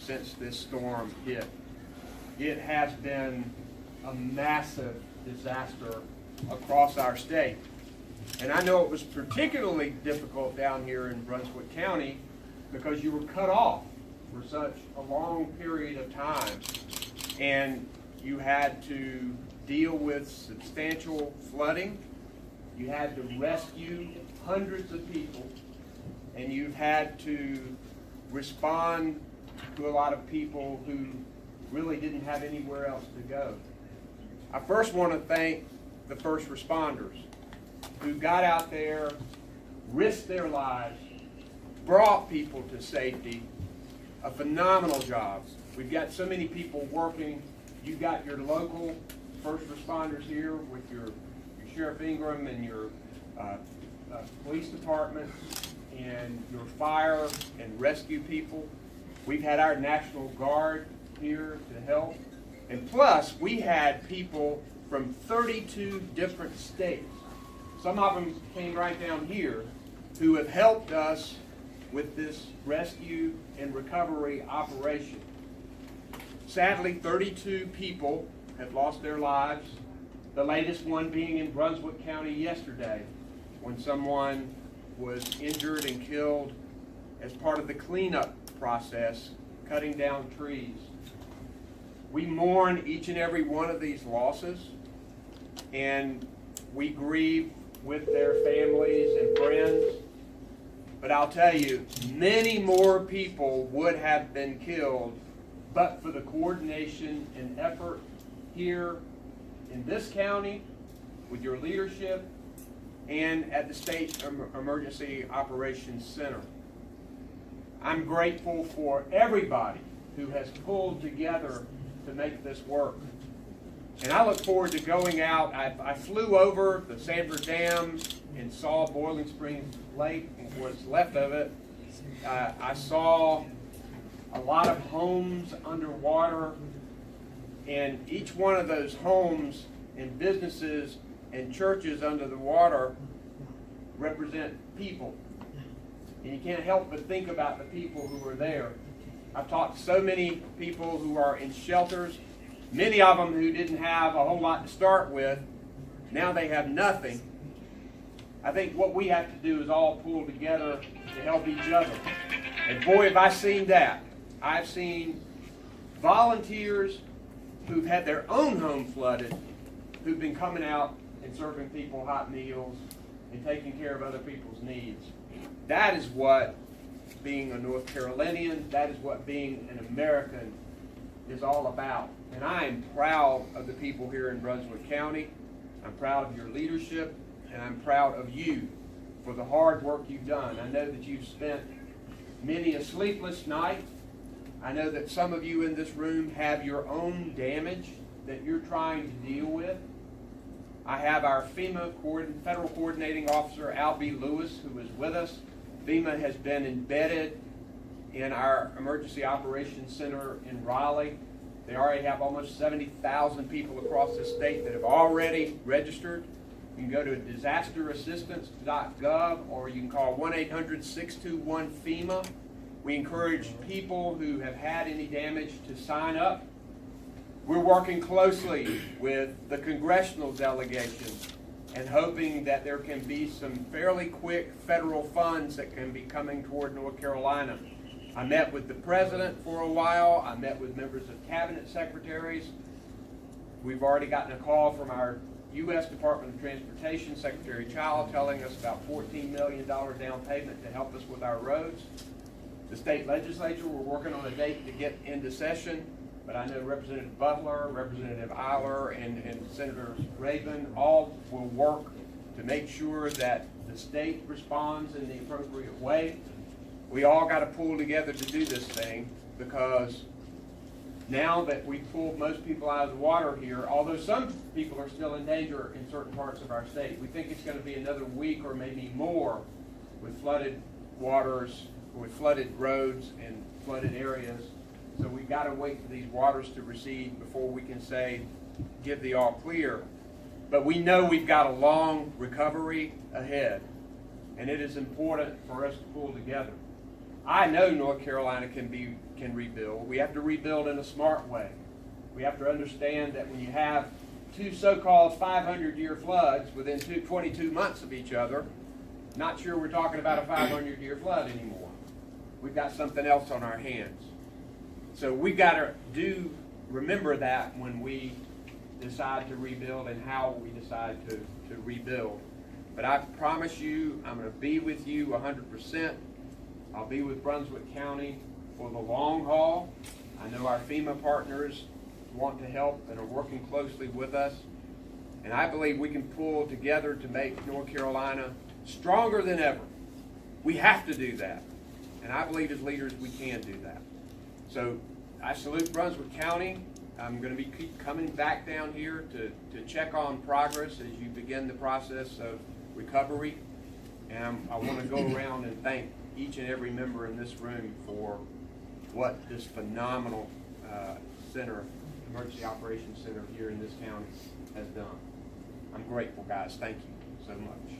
since this storm hit. It has been a massive disaster across our state. And I know it was particularly difficult down here in Brunswick County because you were cut off for such a long period of time. And you had to deal with substantial flooding. You had to rescue hundreds of people. And you've had to respond to a lot of people who really didn't have anywhere else to go. I first want to thank the first responders who got out there, risked their lives, brought people to safety. A phenomenal job. We've got so many people working. You've got your local first responders here with your Sheriff Ingram and your police department and your fire and rescue people. We've had our National Guard here to help. And plus, we had people from 32 different states. Some of them came right down here who have helped us with this rescue and recovery operation. Sadly, 32 people have lost their lives, the latest one being in Brunswick County yesterday when someone was injured and killed as part of the cleanup process, cutting down trees. We mourn each and every one of these losses, and we grieve with their families and friends. But I'll tell you, many more people would have been killed but for the coordination and effort here in this county with your leadership and at the State Emergency Operations Center. I'm grateful for everybody who has pulled together to make this work. And I look forward to going out. I flew over the Sanford Dam and saw Boiling Springs Lake and what's left of it. I saw a lot of homes underwater, and each one of those homes and businesses and churches under the water represent people. And you can't help but think about the people who are there. I've talked to so many people who are in shelters, many of them who didn't have a whole lot to start with. Now they have nothing. I think what we have to do is all pull together to help each other. And boy, have I seen that. I've seen volunteers who've had their own home flooded, who've been coming out and serving people hot meals and taking care of other people's needs. That is what being a North Carolinian, that is what being an American is all about. And I am proud of the people here in Brunswick County. I'm proud of your leadership, and I'm proud of you for the hard work you've done. I know that you've spent many a sleepless night. I know that some of you in this room have your own damage that you're trying to deal with. I have our FEMA Federal Coordinating Officer, Al B. Lewis, who is with us. FEMA has been embedded in our Emergency Operations Center in Raleigh. They already have almost 70,000 people across the state that have already registered. You can go to disasterassistance.gov or you can call 1-800-621-FEMA. We encourage people who have had any damage to sign up. We're working closely with the congressional delegation and hoping that there can be some fairly quick federal funds that can be coming toward North Carolina. I met with the president for a while. I met with members of cabinet secretaries. We've already gotten a call from our U.S. Department of Transportation, Secretary Child, telling us about $14 million down payment to help us with our roads. The state legislature, we're working on a date to get into session, but I know Representative Butler, Representative Eiler, and Senator Rabin all will work to make sure that the state responds in the appropriate way. We all got to pull together to do this thing, because now that we've pulled most people out of the water here, although some people are still in danger in certain parts of our state, we think it's going to be another week or maybe more with flooded waters, with flooded roads and flooded areas. So we've got to wait for these waters to recede before we can say, give the all clear. But we know we've got a long recovery ahead, and it is important for us to pull together. I know North Carolina can can rebuild. We have to rebuild in a smart way. We have to understand that when you have two so-called 500-year floods within 22 months of each other, not sure we're talking about a 500-year flood anymore. We've got something else on our hands. So we've got to remember that when we decide to rebuild and how we decide to rebuild. But I promise you, I'm going to be with you 100%. I'll be with Brunswick County for the long haul. I know our FEMA partners want to help and are working closely with us. And I believe we can pull together to make North Carolina stronger than ever. We have to do that. And I believe as leaders we can do that. So I salute Brunswick County. I'm going to keep coming back down here to check on progress as you begin the process of recovery. And I want to go around and thank each and every member in this room for what this phenomenal center, Emergency Operations Center here in this county has done. I'm grateful, guys. Thank you so much.